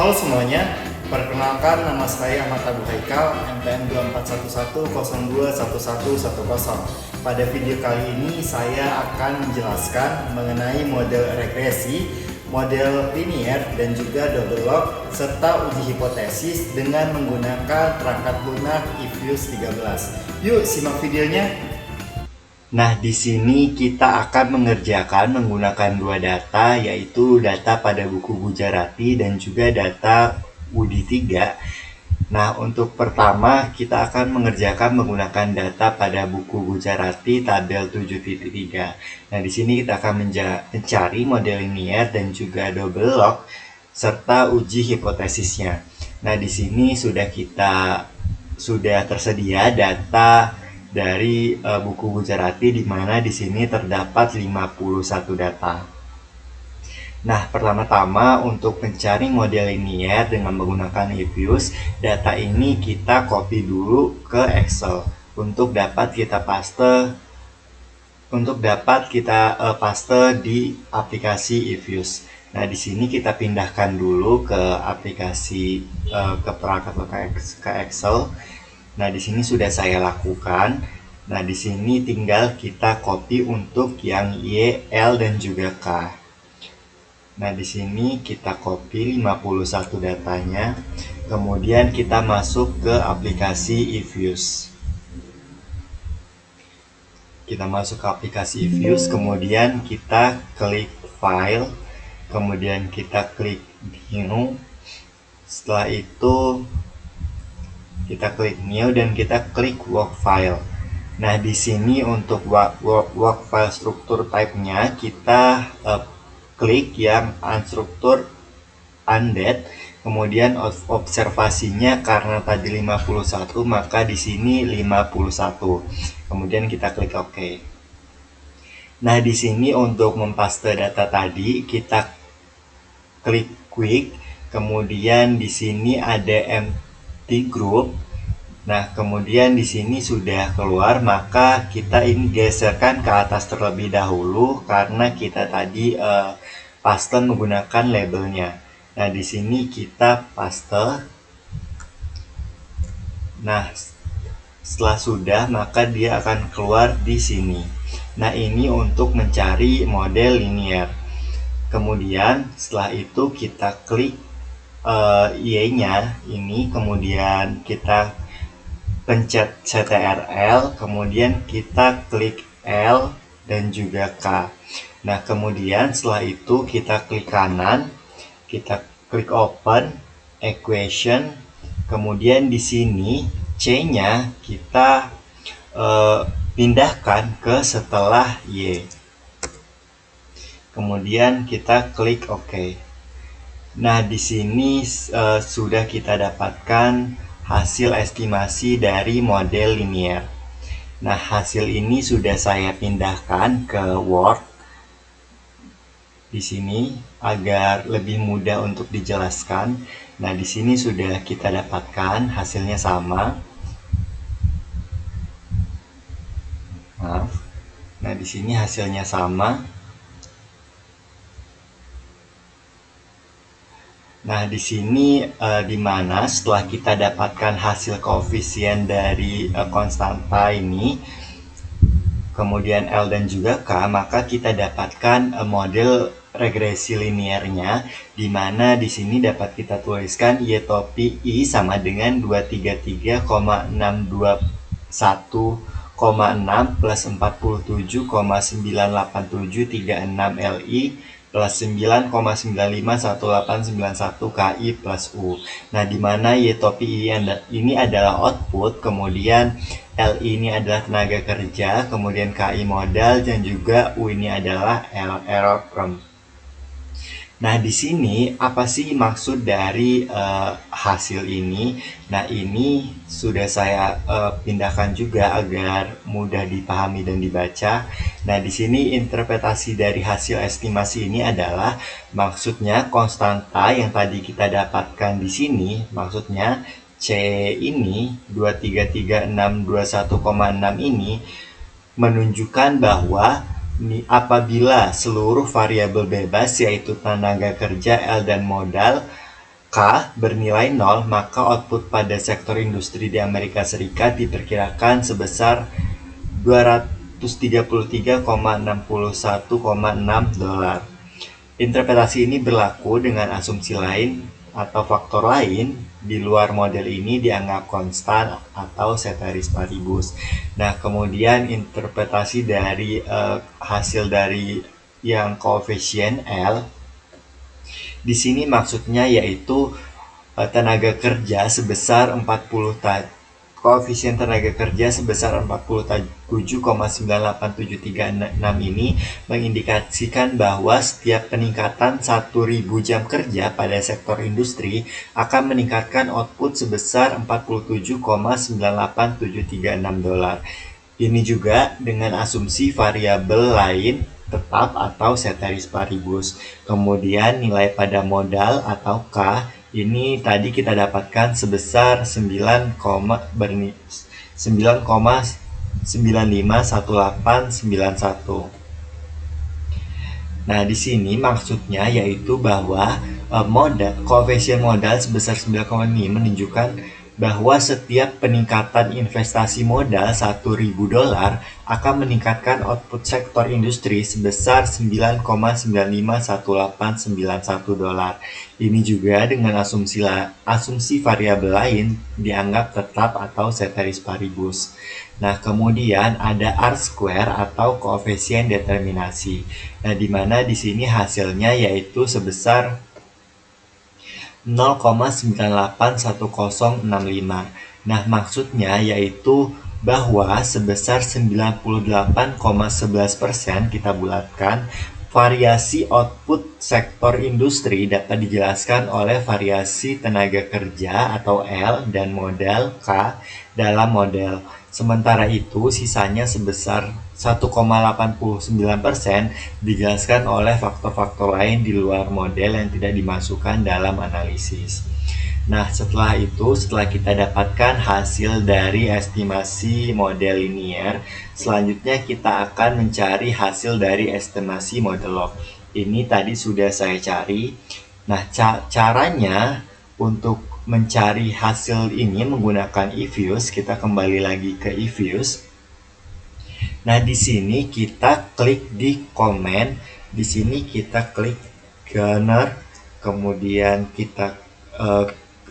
Halo semuanya, perkenalkan nama saya Ahmad Abu Haikal, NPM 2411021110. Pada video kali ini saya akan menjelaskan mengenai model regresi, model linear, dan juga double log, serta uji hipotesis dengan menggunakan perangkat lunak Evius 13. Yuk simak videonya. Nah, di sini kita akan mengerjakan menggunakan dua data, yaitu data pada buku Gujarati dan juga data UDI 3. Nah, untuk pertama kita akan mengerjakan menggunakan data pada buku Gujarati tabel 7.3. Nah, di sini kita akan mencari model linear dan juga double log serta uji hipotesisnya. Nah, di sini sudah tersedia data dari buku Gujarati, di mana di sini terdapat 51 data. Nah, pertama-tama untuk mencari model linear dengan menggunakan Evius, data ini kita copy dulu ke Excel untuk dapat kita paste di aplikasi Evius. Nah, di sini kita pindahkan dulu ke aplikasi ke perangkat ke Excel. Nah, di sini sudah saya lakukan. Nah, di sini tinggal kita copy untuk yang Y, L, dan juga K. Nah, di sini kita copy 51 datanya. Kemudian kita masuk ke aplikasi Evius. Kita masuk ke aplikasi Evius, kemudian kita klik File, kemudian kita klik New. Setelah itu kita klik New dan kita klik Work File. Nah, di sini untuk work file struktur type-nya kita klik yang unstructured undet. Kemudian observasinya karena tadi 51, maka di sini 51. Kemudian kita klik OK. Nah, di sini untuk mempaste data tadi kita klik Quick. Kemudian di sini ada group. Nah, kemudian di sini sudah keluar, maka kita ini geserkan ke atas terlebih dahulu karena kita tadi paste menggunakan labelnya. Nah, di sini kita paste. Nah, setelah sudah, maka dia akan keluar di sini. Nah, ini untuk mencari model linear. Kemudian setelah itu kita klik Y-nya ini, kemudian kita pencet CTRL, kemudian kita klik L dan juga K. Nah, kemudian setelah itu kita klik kanan, kita klik Open Equation, kemudian di sini C-nya kita pindahkan ke setelah Y. Kemudian kita klik OK. Nah, di sini sudah kita dapatkan hasil estimasi dari model linear. Nah, hasil ini sudah saya pindahkan ke Word di sini agar lebih mudah untuk dijelaskan. Nah, di sini sudah kita dapatkan hasilnya sama. Maaf. Nah, di sini hasilnya sama. Nah, di sini di mana setelah kita dapatkan hasil koefisien dari konstanta ini, kemudian L dan juga K, maka kita dapatkan model regresi linearnya, di mana di sini dapat kita tuliskan Y topi I sama dengan 233,621,6 plus 47,98736 Li plus 9,951891 KI plus U. Nah, di mana Y topi I ini adalah output, kemudian L ini adalah tenaga kerja, kemudian KI modal, dan juga U ini adalah error prompt. Nah, di sini apa sih maksud dari hasil ini? Nah, ini sudah saya pindahkan juga agar mudah dipahami dan dibaca. Nah, di sini interpretasi dari hasil estimasi ini adalah maksudnya konstanta yang tadi kita dapatkan di sini, maksudnya C ini 233.621,6 ini menunjukkan bahwa apabila seluruh variabel bebas yaitu tenaga kerja, L dan modal K bernilai 0, maka output pada sektor industri di Amerika Serikat diperkirakan sebesar 233,61,6 dolar. Interpretasi ini berlaku dengan asumsi lain atau faktor lain di luar model ini dianggap konstan atau ceteris paribus. Nah, kemudian interpretasi dari hasil dari yang koefisien L di sini maksudnya yaitu tenaga kerja sebesar 40 koefisien tenaga kerja sebesar 47,98736 ini mengindikasikan bahwa setiap peningkatan 1000 jam kerja pada sektor industri akan meningkatkan output sebesar 47,98736 dolar. Ini juga dengan asumsi variabel lain tetap atau ceteris paribus. Kemudian nilai pada modal atau K ini tadi kita dapatkan sebesar 9,951891. Nah, di sini maksudnya yaitu bahwa koefisien modal sebesar 9,5 menunjukkan bahwa setiap peningkatan investasi modal 1.000 dolar akan meningkatkan output sektor industri sebesar 9,951891 dolar. Ini juga dengan asumsi variabel lain dianggap tetap atau ceteris paribus. Nah, kemudian ada R-square atau koefisien determinasi. Nah, di mana di sini hasilnya yaitu sebesar 0,981065. Nah, maksudnya yaitu bahwa sebesar 98,11% kita bulatkan, variasi output sektor industri dapat dijelaskan oleh variasi tenaga kerja atau L dan modal K dalam model. Sementara itu, sisanya sebesar 1,89% dijelaskan oleh faktor-faktor lain di luar model yang tidak dimasukkan dalam analisis. Nah, setelah kita dapatkan hasil dari estimasi model linier, selanjutnya kita akan mencari hasil dari estimasi model log. Ini tadi sudah saya cari. Nah, caranya untuk mencari hasil ini menggunakan eViews. Kita kembali lagi ke eViews. Nah, di sini kita klik di komen. Di sini kita klik Gunner, kemudian kita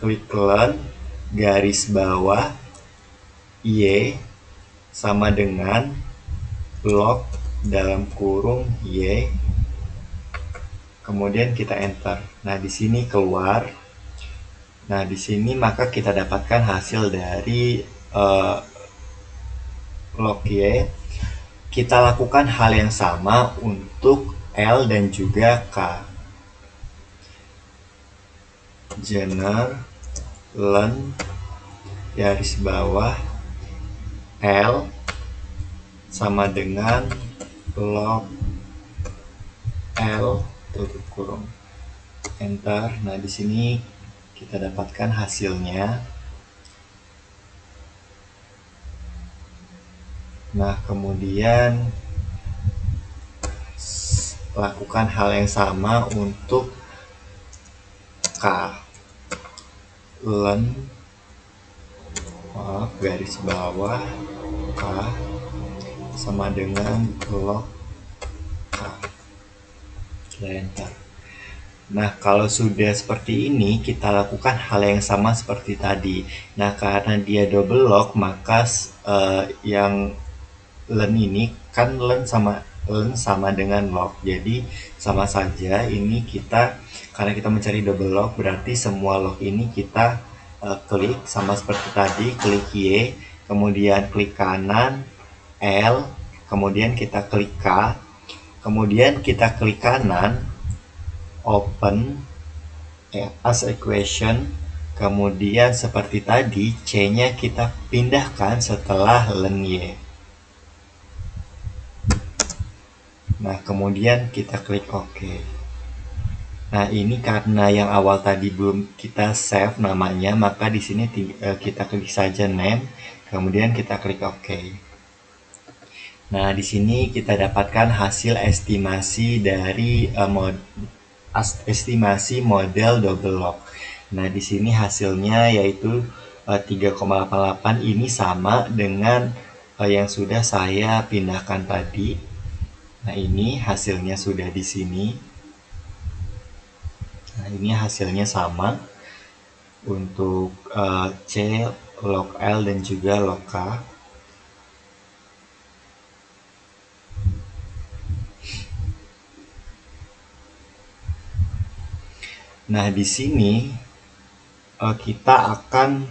klik learn garis bawah Y sama dengan log dalam kurung Y. Kemudian kita enter. Nah, di sini keluar. Nah, di sini maka kita dapatkan hasil dari log Y. Kita lakukan hal yang sama untuk L dan juga K. Genre len garis bawah L sama dengan log L tutup kurung, enter. Nah, di sini kita dapatkan hasilnya. Nah, kemudian lakukan hal yang sama untuk K. Len garis bawah K sama dengan log K. Enter. Nah, kalau sudah seperti ini, kita lakukan hal yang sama seperti tadi. Nah, karena dia double log, maka yang len ini kan len sama dengan log, jadi sama saja. Ini karena kita mencari double log, berarti semua log ini kita klik sama seperti tadi, klik Y, kemudian klik kanan L, kemudian kita klik K, kemudian kita klik kanan open as equation, kemudian seperti tadi C-nya kita pindahkan setelah len Y. Nah, kemudian kita klik OK. Nah, ini karena yang awal tadi belum kita save namanya, maka di sini kita klik saja name, kemudian kita klik OK. Nah, di sini kita dapatkan hasil estimasi dari estimasi model double log. Nah, di sini hasilnya yaitu 3,88. Ini sama dengan yang sudah saya pindahkan tadi. Nah, ini hasilnya sudah di sini. Nah, ini hasilnya sama untuk C, log L, dan juga log K. Nah, di sini kita akan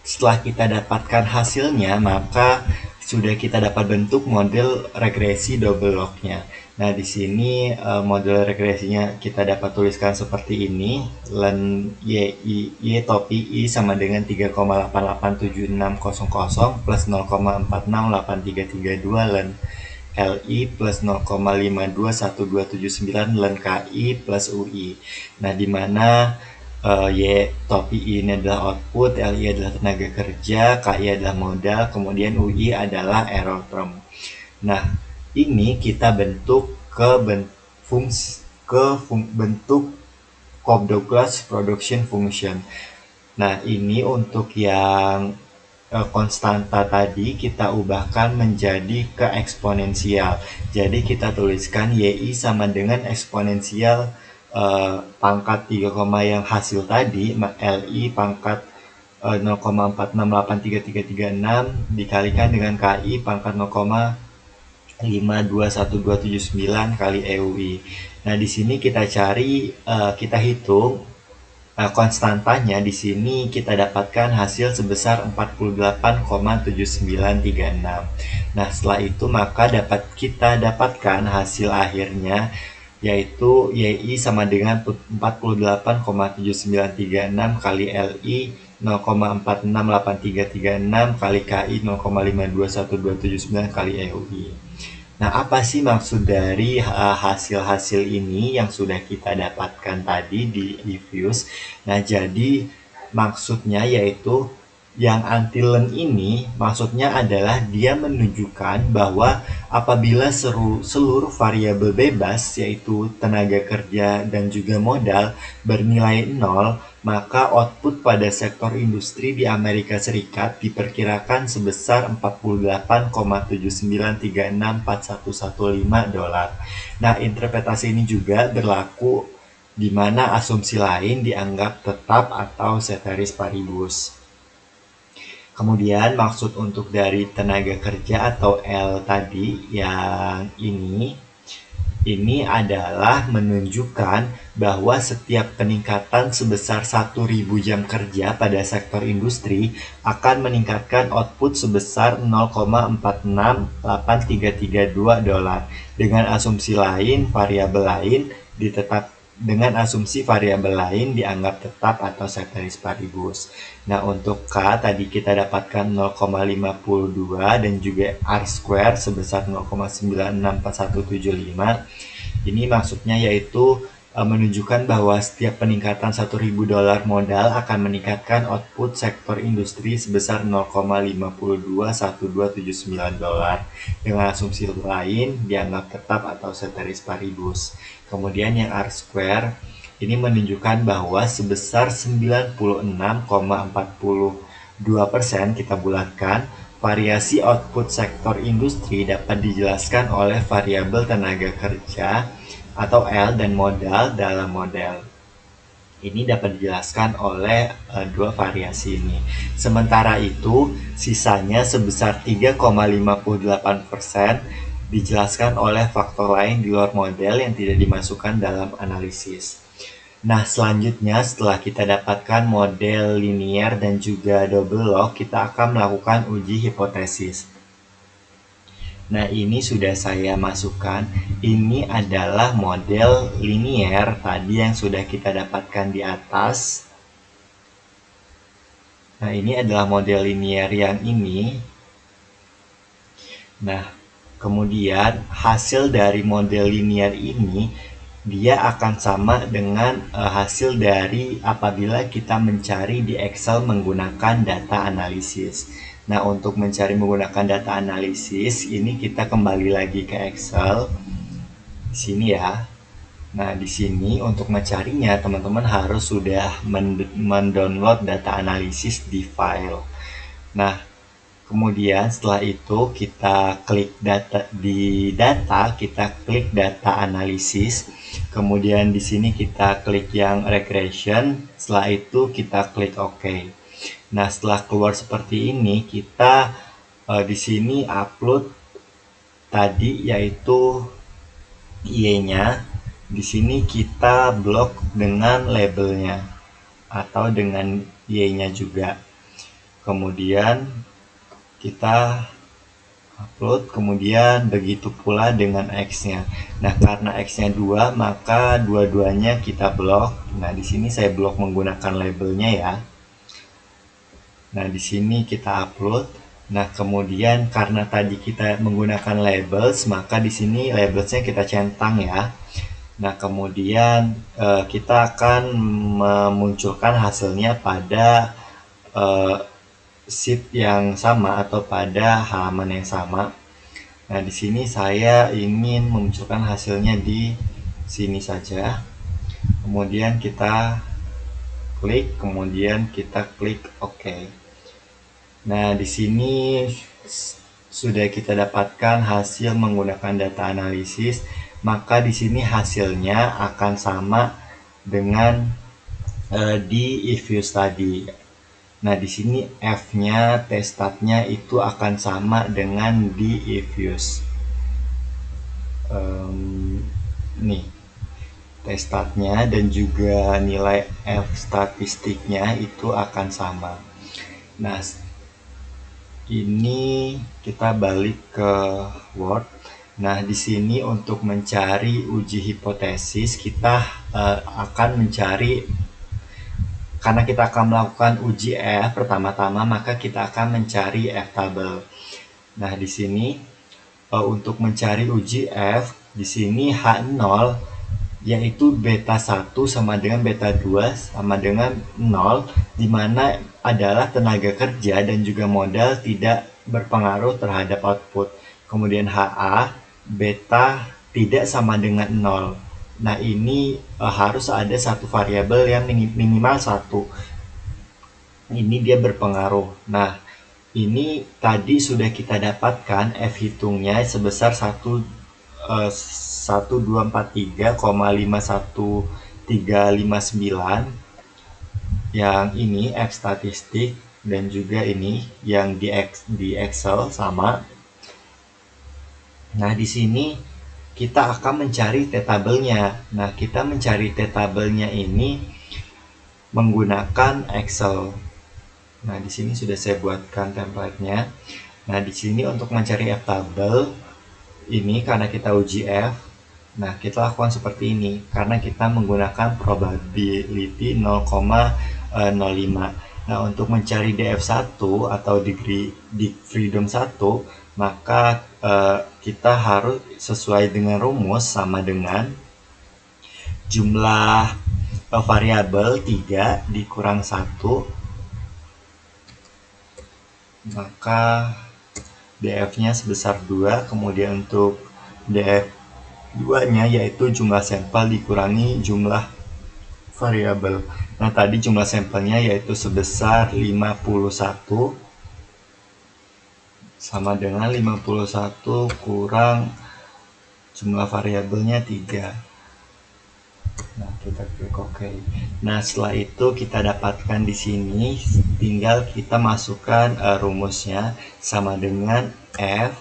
setelah kita dapatkan hasilnya, maka sudah kita dapat bentuk model regresi double lognya. Nah, di sini model regresinya kita dapat tuliskan seperti ini. Len y topi i sama dengan 3,887600 plus 0,468332 len LI plus 0,521279 len KI plus UI. Nah, di mana Y topi ini adalah output, LI adalah tenaga kerja, KI adalah modal, kemudian UI adalah error term. Nah, ini kita bentuk bentuk Cobb-Douglas production function. Nah, ini untuk yang konstanta tadi kita ubahkan menjadi ke eksponensial. Jadi kita tuliskan YI sama dengan eksponensial pangkat 3, yang hasil tadi, LI pangkat 0,468336 dikalikan dengan KI pangkat 0,521279 kali EUI. Nah, di sini kita cari, kita hitung konstantanya. Di sini kita dapatkan hasil sebesar 48,7936. Nah, setelah itu maka kita dapatkan hasil akhirnya yaitu YI sama dengan 48,7936 kali LI 0,468336 kali KI 0,521279 kali EUI. Nah, apa sih maksud dari hasil-hasil ini yang sudah kita dapatkan tadi di Diffuse? Nah, jadi maksudnya yaitu yang anti-len ini maksudnya adalah dia menunjukkan bahwa apabila seluruh variabel bebas yaitu tenaga kerja dan juga modal bernilai 0, maka output pada sektor industri di Amerika Serikat diperkirakan sebesar 48,79364115 dolar. Nah, interpretasi ini juga berlaku di mana asumsi lain dianggap tetap atau ceteris paribus. Kemudian maksud untuk dari tenaga kerja atau L tadi yang ini adalah menunjukkan bahwa setiap peningkatan sebesar 1.000 jam kerja pada sektor industri akan meningkatkan output sebesar 0,468332 dolar. Dengan asumsi variabel lain dianggap tetap atau ceteris paribus. Nah, untuk K tadi kita dapatkan 0,52 dan juga R square sebesar 0,964175. Ini maksudnya yaitu menunjukkan bahwa setiap peningkatan 1.000 dolar modal akan meningkatkan output sektor industri sebesar 0,521279 dolar. Dengan asumsi lain dianggap tetap atau ceteris paribus. Kemudian yang R square ini menunjukkan bahwa sebesar 96,42% kita bulatkan, variasi output sektor industri dapat dijelaskan oleh variabel tenaga kerja atau L dan modal dalam model. Ini dapat dijelaskan oleh dua variasi ini. Sementara itu, sisanya sebesar 3,58% dijelaskan oleh faktor lain di luar model yang tidak dimasukkan dalam analisis. Nah, selanjutnya setelah kita dapatkan model linear dan juga double log, kita akan melakukan uji hipotesis. Nah, ini sudah saya masukkan. Ini adalah model linear tadi yang sudah kita dapatkan di atas. Nah, ini adalah model linear yang ini. Nah, kemudian hasil dari model linear ini dia akan sama dengan hasil dari apabila kita mencari di Excel menggunakan data analisis. Nah, untuk mencari menggunakan data analisis ini kita kembali lagi ke Excel. di sini ya. Nah, di sini untuk mencarinya, teman-teman harus sudah mendownload data analisis di file. Nah, kemudian setelah itu kita klik data di data, kita klik data analisis. Kemudian di sini kita klik yang regression. Setelah itu kita klik OK. Nah, setelah keluar seperti ini, kita di sini upload tadi yaitu Y-nya. Di sini kita blok dengan labelnya atau dengan Y-nya juga. Kemudian kita upload, kemudian begitu pula dengan X-nya. Nah, karena X-nya 2, maka dua-duanya kita blok. Nah, di sini saya blok menggunakan labelnya ya. Nah, di sini kita upload. Nah, kemudian karena tadi kita menggunakan labels, maka di sini labelsnya kita centang ya. Nah, kemudian kita akan memunculkan hasilnya pada sheet yang sama atau pada halaman yang sama. Nah, di sini saya ingin memunculkan hasilnya di sini saja. Kemudian kita klik, kemudian kita klik OK. Nah, di sini sudah kita dapatkan hasil menggunakan data analisis. Maka di sini hasilnya akan sama dengan di eViews tadi. Nah, di sini F-nya, t-statnya itu akan sama dengan di eViews. Nih, t-statnya dan juga nilai F statistiknya itu akan sama. Nah, ini kita balik ke Word. Nah, di sini untuk mencari uji hipotesis, kita akan mencari, karena kita akan melakukan uji F pertama-tama, maka kita akan mencari F-table. Nah, di sini untuk mencari uji F, di sini H0 yaitu beta 1 sama dengan beta 2 sama dengan 0, di mana adalah tenaga kerja dan juga modal tidak berpengaruh terhadap output. Kemudian HA, beta tidak sama dengan 0. Nah, ini harus ada satu variabel yang minimal 1. Ini dia berpengaruh. Nah, ini tadi sudah kita dapatkan F hitungnya sebesar 1243,51359. Yang ini F statistik dan juga ini yang di Excel sama. Nah, di sini kita akan mencari t-tabelnya. Nah, kita mencari t-tabelnya ini menggunakan Excel. Nah, di sini sudah saya buatkan template-nya. Nah, di sini untuk mencari F-table ini karena kita uji F. Nah, kita lakukan seperti ini karena kita menggunakan probability 0,05. Nah, untuk mencari DF1 atau degree freedom 1, maka kita harus sesuai dengan rumus sama dengan jumlah variabel 3 dikurang 1, maka DF-nya sebesar 2. Kemudian untuk DF2-nya yaitu jumlah sampel dikurangi jumlah variabel. Nah, tadi jumlah sampelnya yaitu sebesar 51 sama dengan 51 kurang jumlah variabelnya 3. Nah, kita klik OK. Nah, setelah itu kita dapatkan di sini, tinggal kita masukkan rumusnya sama dengan F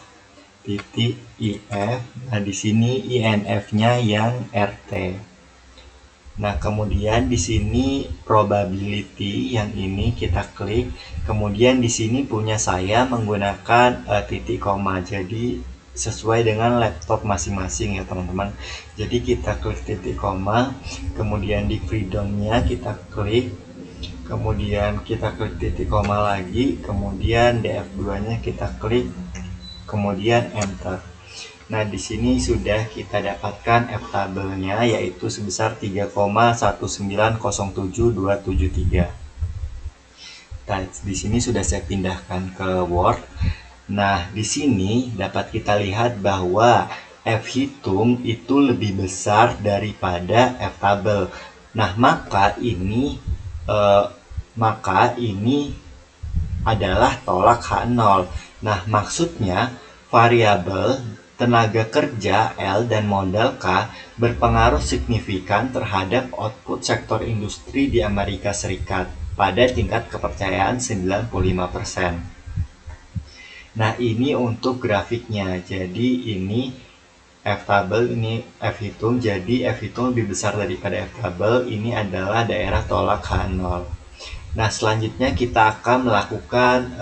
titik IF. Nah, di sini INF-nya yang RT. Nah, kemudian di sini probability yang ini kita klik. Kemudian di sini punya saya menggunakan titik koma. Jadi sesuai dengan laptop masing-masing ya, teman-teman. Jadi kita klik titik koma, kemudian di freedom-nya kita klik. Kemudian kita klik titik koma lagi, kemudian DF2-nya kita klik, kemudian enter. Nah, di sini sudah kita dapatkan F-tabelnya yaitu sebesar 3,1907273. Nah, di sini sudah saya pindahkan ke Word. Nah, di sini dapat kita lihat bahwa fhitung itu lebih besar daripada ftable. Nah, maka ini adalah tolak H0. Nah, maksudnya variabel tenaga kerja L dan modal K berpengaruh signifikan terhadap output sektor industri di Amerika Serikat pada tingkat kepercayaan 95%. Nah, ini untuk grafiknya. Jadi ini ftable, ini fhitung. Jadi fhitung lebih besar daripada ftable. Ini adalah daerah tolak H0. Nah, selanjutnya kita akan melakukan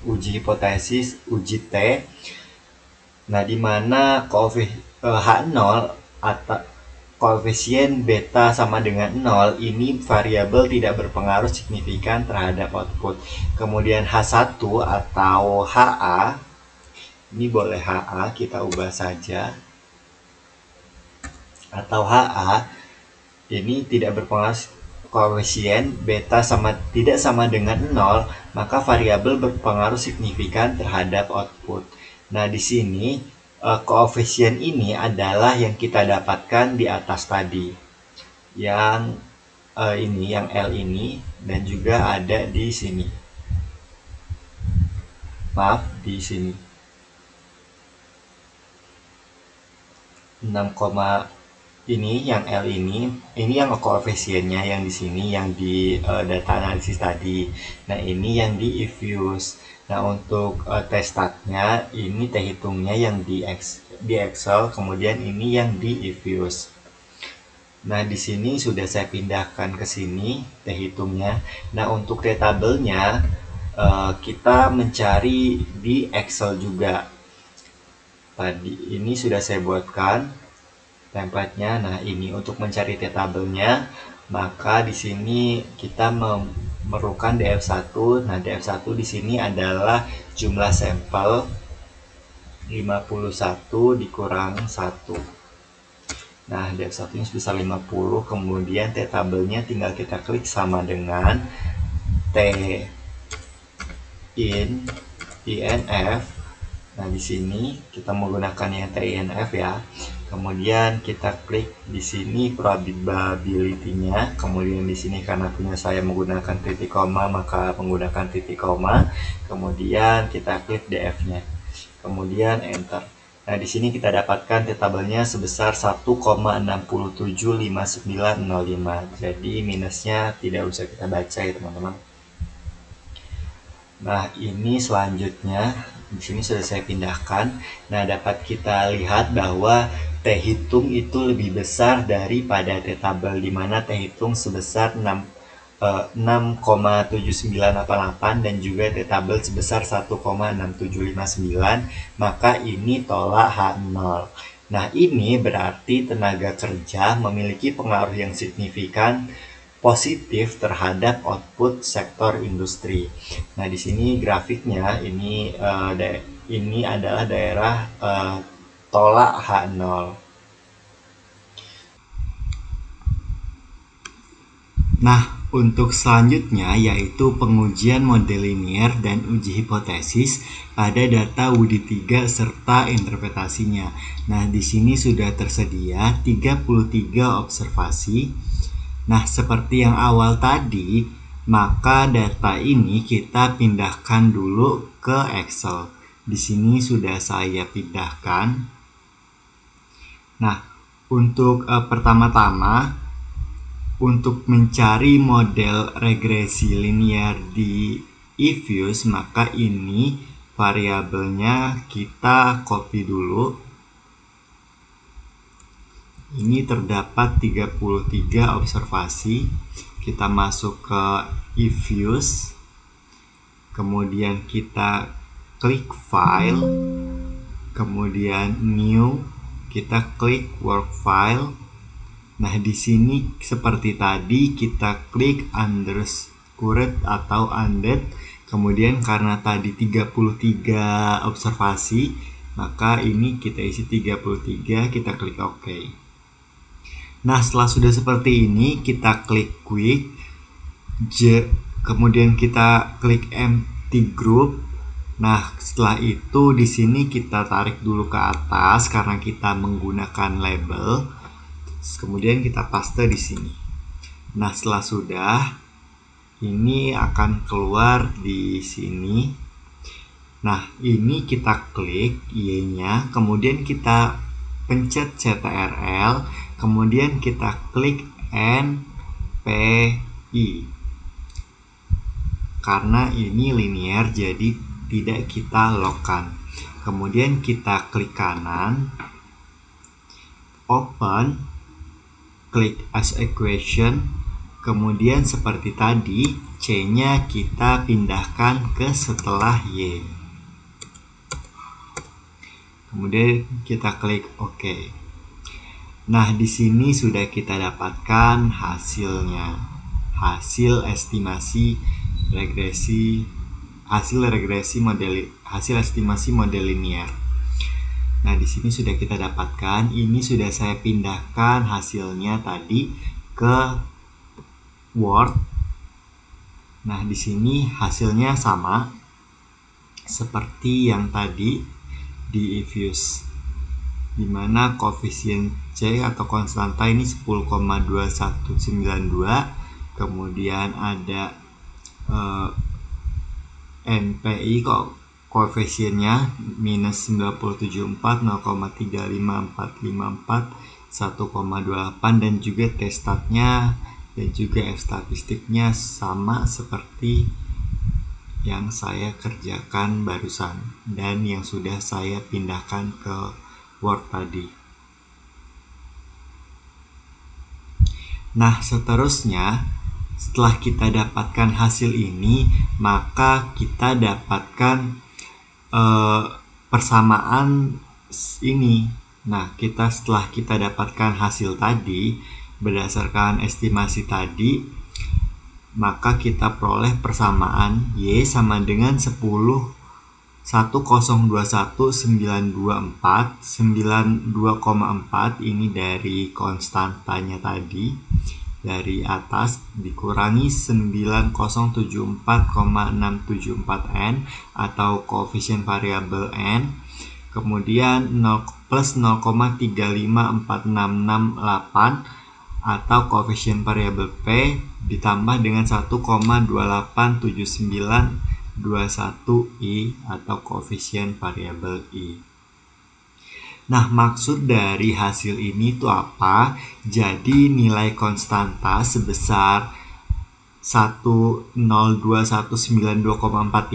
uji hipotesis, uji T. Nah, di mana H0 atau koefisien beta sama dengan 0, ini variabel tidak berpengaruh signifikan terhadap output. Kemudian H1 atau HA, ini boleh HA, kita ubah saja. Atau HA, ini tidak berpengaruh, koefisien beta tidak sama dengan 0, maka variabel berpengaruh signifikan terhadap output. Nah, di sini koefisien ini adalah yang kita dapatkan di atas tadi. Yang yang L ini, dan juga ada di sini. Maaf, di sini. 6, ini yang L ini yang koefisiennya yang di sini, yang di data analisis tadi. Nah, ini yang di ifuse. Nah, untuk t-statnya ini t hitungnya yang di Excel, kemudian ini yang di ifuse. Nah, di sini sudah saya pindahkan ke sini t hitungnya. Nah, untuk t tabelnya kita mencari di Excel juga. Tadi ini sudah saya buatkan template-nya. Nah, ini untuk mencari t tabelnya, maka di sini kita memerlukan df1. Nah, df1 di sini adalah jumlah sampel 51 dikurang 1. Nah, df1 ini sebesar 50, kemudian t tabelnya tinggal kita klik sama dengan t inf. Nah, di sini kita menggunakan yang TINF ya. Kemudian kita klik di sini probability-nya. Kemudian di sini karena punya saya menggunakan titik koma, maka menggunakan titik koma. Kemudian kita klik DF-nya. Kemudian enter. Nah, di sini kita dapatkan t tabelnya sebesar 1,675905. Jadi minusnya tidak usah kita baca ya, teman-teman. Nah, ini selanjutnya di sini sudah saya pindahkan. Nah, dapat kita lihat bahwa t hitung itu lebih besar daripada t tabel, di mana t hitung sebesar 6,7988 dan juga t tabel sebesar 1,6759, maka ini tolak H0. Nah, ini berarti tenaga kerja memiliki pengaruh yang signifikan positif terhadap output sektor industri. Nah, di sini grafiknya ini adalah daerah tolak H0. Nah, untuk selanjutnya yaitu pengujian model linier dan uji hipotesis pada data WUDI 3 serta interpretasinya. Nah, di sini sudah tersedia 33 observasi. Nah, seperti yang awal tadi, maka data ini kita pindahkan dulu ke Excel. Di sini sudah saya pindahkan. Nah, untuk pertama-tama, untuk mencari model regresi linear di ifuse, maka ini variabelnya kita copy dulu. Ini terdapat 33 observasi. Kita masuk ke ifuse, kemudian kita klik file, kemudian new, kita klik work file. Nah, di sini seperti tadi kita klik underscore atau undet. Kemudian karena tadi 33 observasi, maka ini kita isi 33, kita klik OK. Nah, setelah sudah seperti ini, kita klik quick, kemudian kita klik empty group. Nah, setelah itu di sini kita tarik dulu ke atas karena kita menggunakan label. Kemudian kita paste di sini. Nah, setelah sudah, ini akan keluar di sini. Nah, ini kita klik Y-nya, kemudian kita pencet CTRL, kemudian kita klik NPI. Karena ini linear, jadi tidak kita lockkan. Kemudian kita klik kanan, open, klik as equation, kemudian seperti tadi C-nya kita pindahkan ke setelah Y. Kemudian kita klik OK. Nah, di sini sudah kita dapatkan hasilnya. Hasil estimasi regresi, hasil estimasi model linear. Nah, di sini sudah kita dapatkan. Ini sudah saya pindahkan hasilnya tadi ke Word. Nah, di sini hasilnya sama seperti yang tadi di eFuse, di mana koefisien C atau konstanta ini 10,2192, kemudian ada NPI koefisiennya minus 974, 0,35454, 1,28, dan juga T-statnya dan juga F-statistiknya sama seperti yang saya kerjakan barusan dan yang sudah saya pindahkan ke Word tadi. Nah, seterusnya setelah kita dapatkan hasil ini, maka kita dapatkan persamaan ini. Nah, setelah kita dapatkan hasil tadi berdasarkan estimasi tadi, maka kita peroleh persamaan Y sama dengan 10,101,924 ini dari konstantanya tadi dari atas dikurangi 9074,674 N atau koefisien variabel N, kemudian plus 0,35468 atau koefisien variabel P ditambah dengan 1,287921I atau koefisien variabel I. Nah, maksud dari hasil ini itu apa? Jadi nilai konstanta sebesar 1021924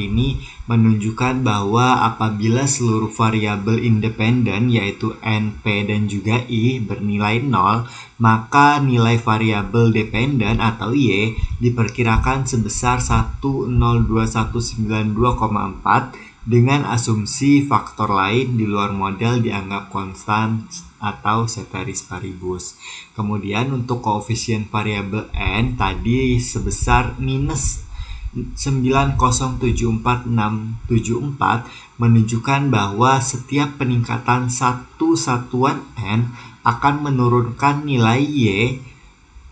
ini menunjukkan bahwa apabila seluruh variabel independen yaitu N, P, dan juga I bernilai 0, maka nilai variabel dependen atau Y diperkirakan sebesar 1021924 dengan asumsi faktor lain di luar model dianggap konstan atau ceteris paribus. Kemudian untuk koefisien variabel N tadi sebesar minus 9074,674 menunjukkan bahwa setiap peningkatan satu satuan N akan menurunkan nilai Y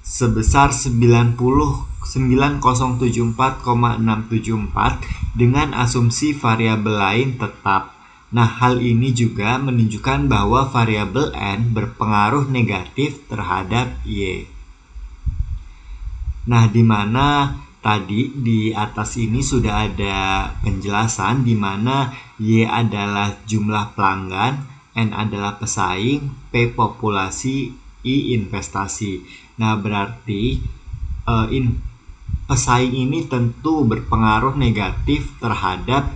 sebesar 9074,674 dengan asumsi variabel lain tetap. Nah, hal ini juga menunjukkan bahwa variabel N berpengaruh negatif terhadap Y. Nah, di mana tadi di atas ini sudah ada penjelasan di mana Y adalah jumlah pelanggan, N adalah pesaing, P populasi, I investasi. Nah, berarti pesaing ini tentu berpengaruh negatif terhadap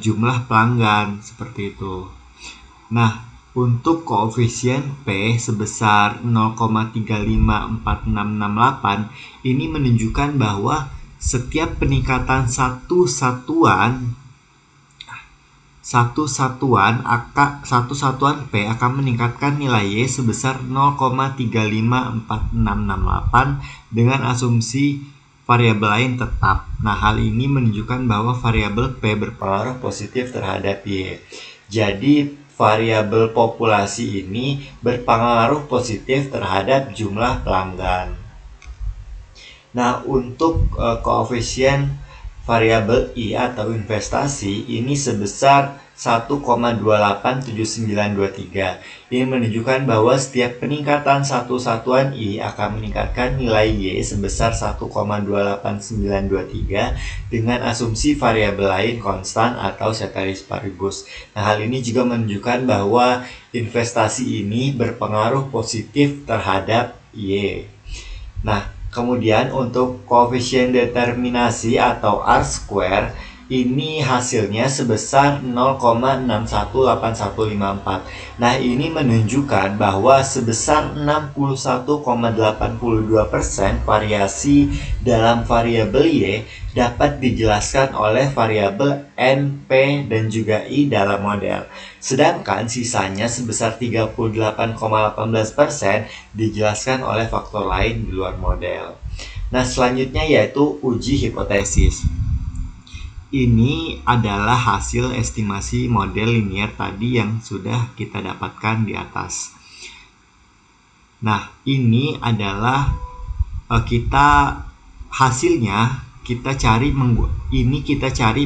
jumlah pelanggan seperti itu. Nah, untuk koefisien P sebesar 0,354668 ini menunjukkan bahwa setiap peningkatan satu satuan P akan meningkatkan nilai Y sebesar 0,354668 dengan asumsi variabel lain tetap. Nah, hal ini menunjukkan bahwa variabel P berpengaruh positif terhadap Y. Jadi, variabel populasi ini berpengaruh positif terhadap jumlah pelanggan. Nah, untuk koefisien variabel I atau investasi ini sebesar 1,287923. Ini menunjukkan bahwa setiap peningkatan satu satuan I akan meningkatkan nilai Y sebesar 1,28923 dengan asumsi variabel lain konstan atau ceteris paribus. Nah, hal ini juga menunjukkan bahwa investasi ini berpengaruh positif terhadap Y. Nah, kemudian untuk koefisien determinasi atau R-square ini hasilnya sebesar 0,618154. Nah, ini menunjukkan bahwa sebesar 61,82% variasi dalam variabel Y dapat dijelaskan oleh variabel N, P, dan juga I dalam model. Sedangkan sisanya sebesar 38,18% dijelaskan oleh faktor lain di luar model. Nah, selanjutnya yaitu uji hipotesis. Ini adalah hasil estimasi model linier tadi yang sudah kita dapatkan di atas. Nah, ini adalah hasilnya kita cari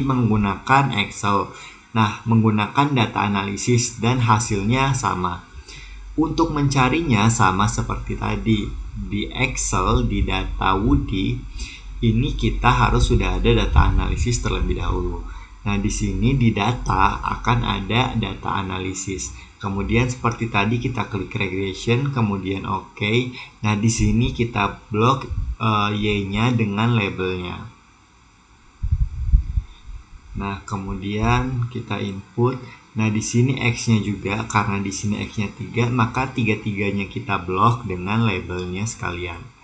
menggunakan Excel. Nah, menggunakan data analisis dan hasilnya sama. Untuk mencarinya sama seperti tadi di Excel, di data Woody, ini kita harus sudah ada data analisis terlebih dahulu. Nah, di sini di data akan ada data analisis. Kemudian seperti tadi kita klik regression, kemudian OK. Nah, di sini kita blok Y-nya dengan labelnya. Nah, kemudian kita input. Nah, di sini X-nya juga, karena di sini X-nya 3, maka tiga-tiganya kita blok dengan labelnya sekalian.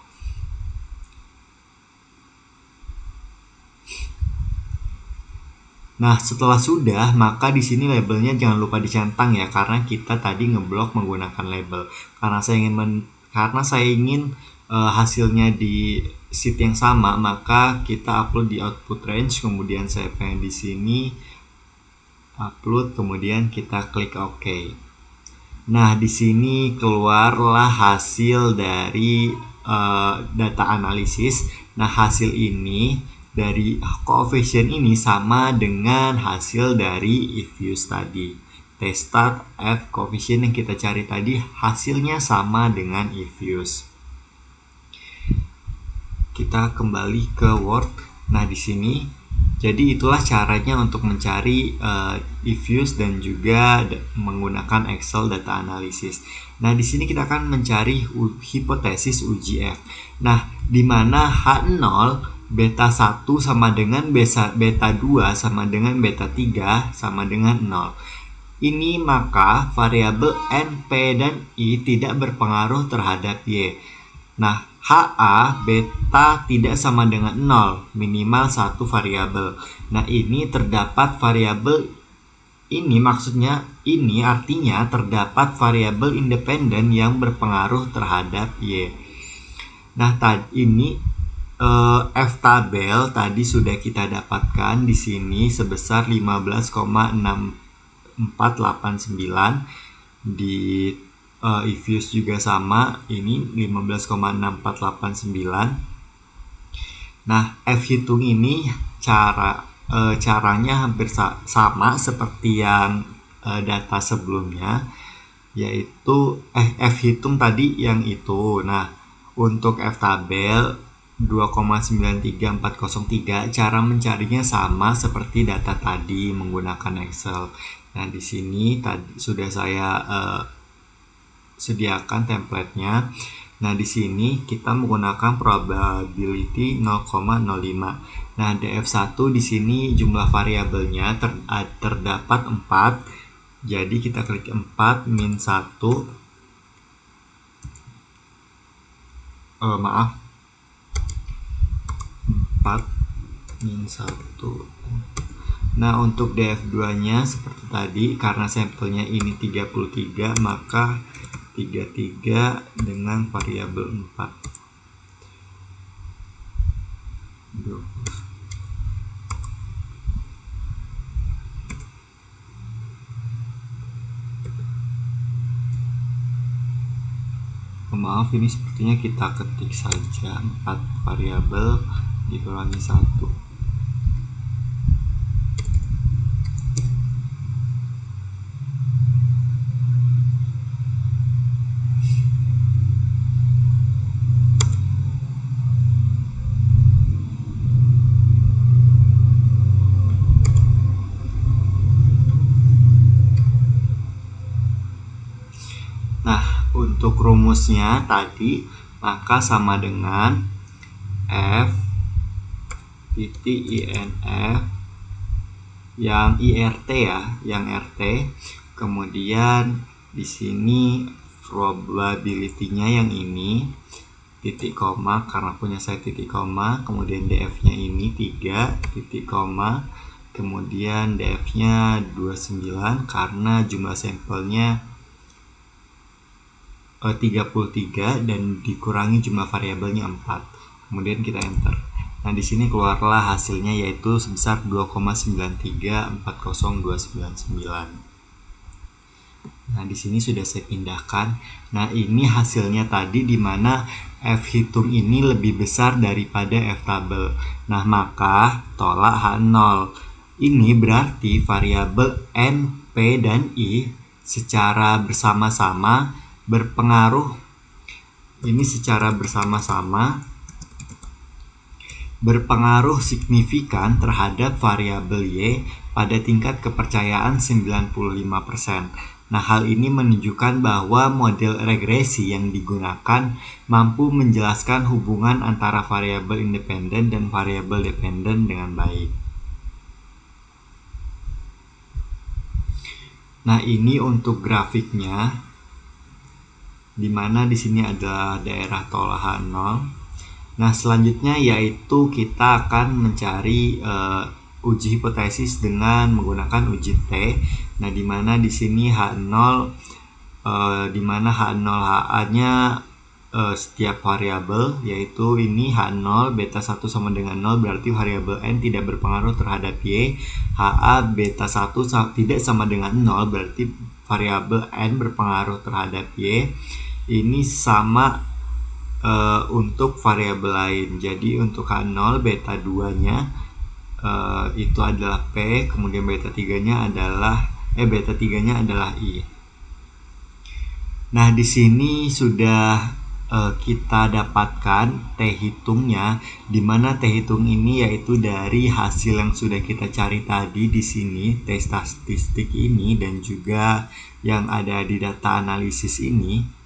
Nah, setelah sudah, maka di sini labelnya jangan lupa dicentang ya, karena kita tadi ngeblok menggunakan label. Karena saya ingin hasilnya di sheet yang sama, maka kita upload di output range, kemudian saya pengen di sini upload, kemudian kita klik OK. Nah, di sini keluarlah hasil dari data analisis. Nah, hasil ini dari koefisien ini sama dengan hasil dari if use tadi. T start F koefisien yang kita cari tadi hasilnya sama dengan if use. Kita kembali ke Word. Nah, di sini jadi itulah caranya untuk mencari if use dan juga menggunakan Excel data analisis. Nah, di sini kita akan mencari hipotesis uji F. Nah, di mana H0 beta 1 sama dengan beta 2 sama dengan beta 3 sama dengan 0. Ini maka variabel N, P, dan I tidak berpengaruh terhadap Y. Nah, HA beta tidak sama dengan 0, minimal satu variabel. Nah, ini terdapat variabel ini artinya terdapat variabel independen yang berpengaruh terhadap Y. Nah, ini F tabel tadi sudah kita dapatkan di sini sebesar 15,6489. Di if use juga sama, ini 15,6489. Nah, F hitung ini caranya hampir sama seperti yang data sebelumnya, yaitu F hitung tadi yang itu. Nah, untuk F tabel 2,93,403, cara mencarinya sama seperti data tadi menggunakan Excel. Nah, di sini tadi sudah saya sediakan template-nya. Nah, di sini kita menggunakan probability 0,05. Nah, df1 di sini jumlah variabelnya terdapat 4. Jadi kita klik 4 min 1. 4 min 1. Nah, untuk df2-nya seperti tadi, karena sampelnya ini 33, maka 33 dengan variabel 4. Maaf, ini sepertinya kita ketik saja 4 variabel dikurangi 1. untuk rumusnya tadi, maka sama dengan F titik INF yang IRT ya, yang RT. Kemudian di sini probability-nya yang ini titik koma karena punya saya titik koma, kemudian DF-nya ini 3 titik koma, kemudian DF-nya 29 karena jumlah sampelnya 33 dan dikurangi jumlah variabelnya 4. Kemudian kita enter. Nah, di sini keluarlah hasilnya yaitu sebesar 2,9340299. Nah, di sini sudah saya pindahkan. Nah, ini hasilnya tadi di mana F hitung ini lebih besar daripada F tabel. Nah, maka tolak H0. Ini berarti variabel N, P, dan I secara bersama-sama berpengaruh. Ini secara bersama-sama berpengaruh signifikan terhadap variabel Y pada tingkat kepercayaan 95%. Nah, hal ini menunjukkan bahwa model regresi yang digunakan mampu menjelaskan hubungan antara variabel independen dan variabel dependen dengan baik. Nah, ini untuk grafiknya, di mana di sini adalah daerah tolak H0. Nah, selanjutnya yaitu kita akan mencari uji hipotesis dengan menggunakan uji T. Nah, di mana di sini H0 di mana H0 HA-nya setiap variabel, yaitu ini H0 beta 1 sama dengan 0 berarti variabel N tidak berpengaruh terhadap Y. HA beta 1 tidak sama dengan 0 berarti variabel N berpengaruh terhadap Y. Ini sama untuk variabel lain. Jadi untuk H0 beta 2-nya itu adalah P, kemudian beta 3-nya adalah beta 3-nya adalah I. Nah, di sini sudah kita dapatkan T hitungnya, di mana T hitung ini yaitu dari hasil yang sudah kita cari tadi di sini, T statistik ini dan juga yang ada di data analisis ini.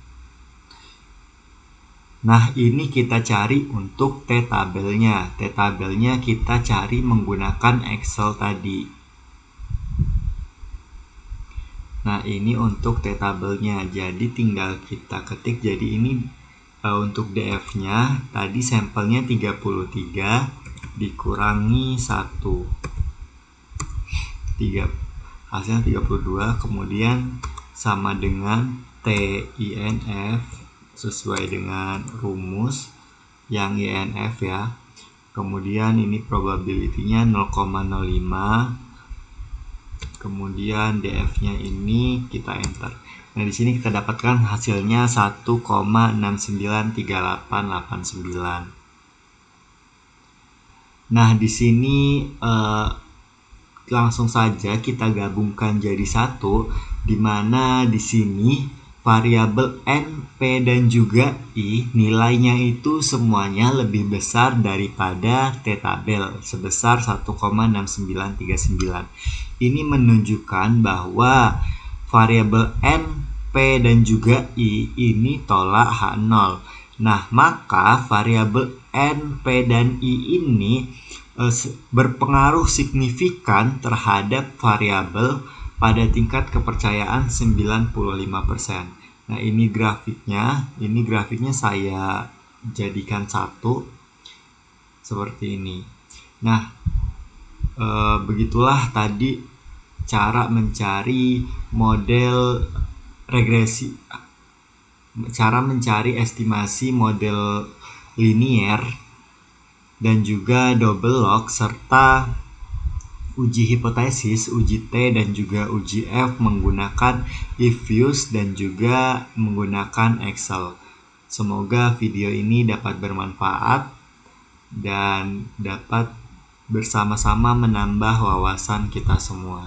Nah, ini kita cari untuk T tabelnya. T tabelnya kita cari menggunakan Excel tadi. Nah, ini untuk T tabelnya. Jadi tinggal kita ketik. Jadi ini untuk DF-nya tadi sampelnya 33 dikurangi 1. Hasilnya 32, kemudian sama dengan TINF sesuai dengan rumus yang INF ya. Kemudian ini probability-nya 0,05. Kemudian DF-nya ini kita enter. Nah, di sini kita dapatkan hasilnya 1,693889. Nah, di sini langsung saja kita gabungkan jadi satu, di mana di sini variabel N, P, dan juga I nilainya itu semuanya lebih besar daripada T tabel sebesar 1,6939. Ini menunjukkan bahwa variabel N, P, dan juga I ini tolak H0. Nah, maka variabel N, P, dan I ini berpengaruh signifikan terhadap variabel pada tingkat kepercayaan 95%. Nah, ini grafiknya saya jadikan satu seperti ini. Nah, begitulah tadi cara mencari model regresi, cara mencari estimasi model linier dan juga double log serta uji hipotesis, uji T, dan juga uji F menggunakan if-use dan juga menggunakan Excel. Semoga video ini dapat bermanfaat dan dapat bersama-sama menambah wawasan kita semua.